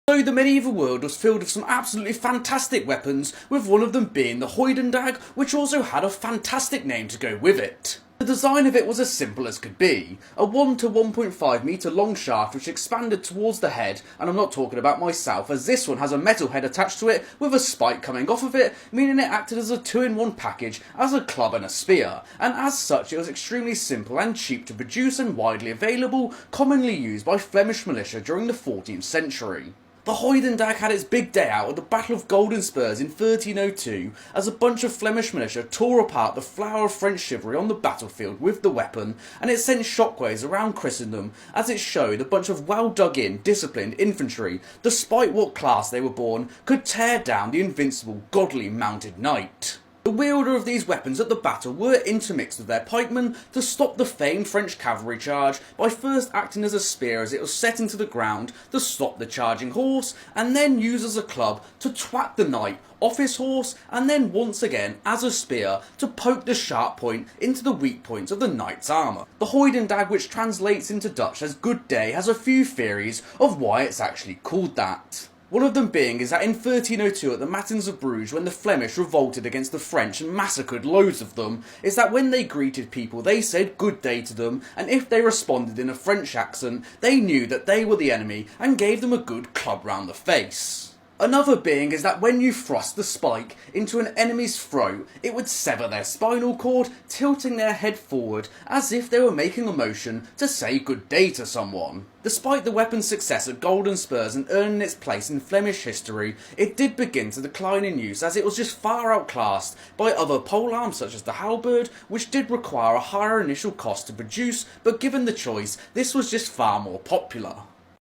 So the medieval world was filled with some absolutely fantastic weapons, with one of them being the Hoidendag, which also had a fantastic name to go with it. The design of it was as simple as could be, a 1 to 1.5 metre long shaft which expanded towards the head, and I'm not talking about myself as this one has a metal head attached to it with a spike coming off of it, meaning it acted as a 2-in-1 package as a club and a spear, and as such it was extremely simple and cheap to produce and widely available, commonly used by Flemish militia during the 14th century. The Hoidendag had its big day out at the Battle of Golden Spurs in 1302 as a bunch of Flemish militia tore apart the flower of French chivalry on the battlefield with the weapon, and it sent shockwaves around Christendom as it showed a bunch of well dug in, disciplined infantry, despite what class they were born, could tear down the invincible godly mounted knight. The wielder of these weapons at the battle were intermixed with their pikemen to stop the famed French cavalry charge by first acting as a spear as it was set into the ground to stop the charging horse, and then use as a club to twat the knight off his horse, and then once again as a spear to poke the sharp point into the weak points of the knight's armour. The Hoidendag, which translates into Dutch as good day, has a few theories of why it's actually called that. One of them being is that in 1302 at the Matins of Bruges, when the Flemish revolted against the French and massacred loads of them, is that when they greeted people they said good day to them, and if they responded in a French accent they knew that they were the enemy and gave them a good club round the face. Another being is that when you thrust the spike into an enemy's throat, it would sever their spinal cord, tilting their head forward as if they were making a motion to say good day to someone. Despite the weapon's success at Golden Spurs and earning its place in Flemish history, it did begin to decline in use as it was just far outclassed by other polearms such as the halberd, which did require a higher initial cost to produce, but given the choice, this was just far more popular.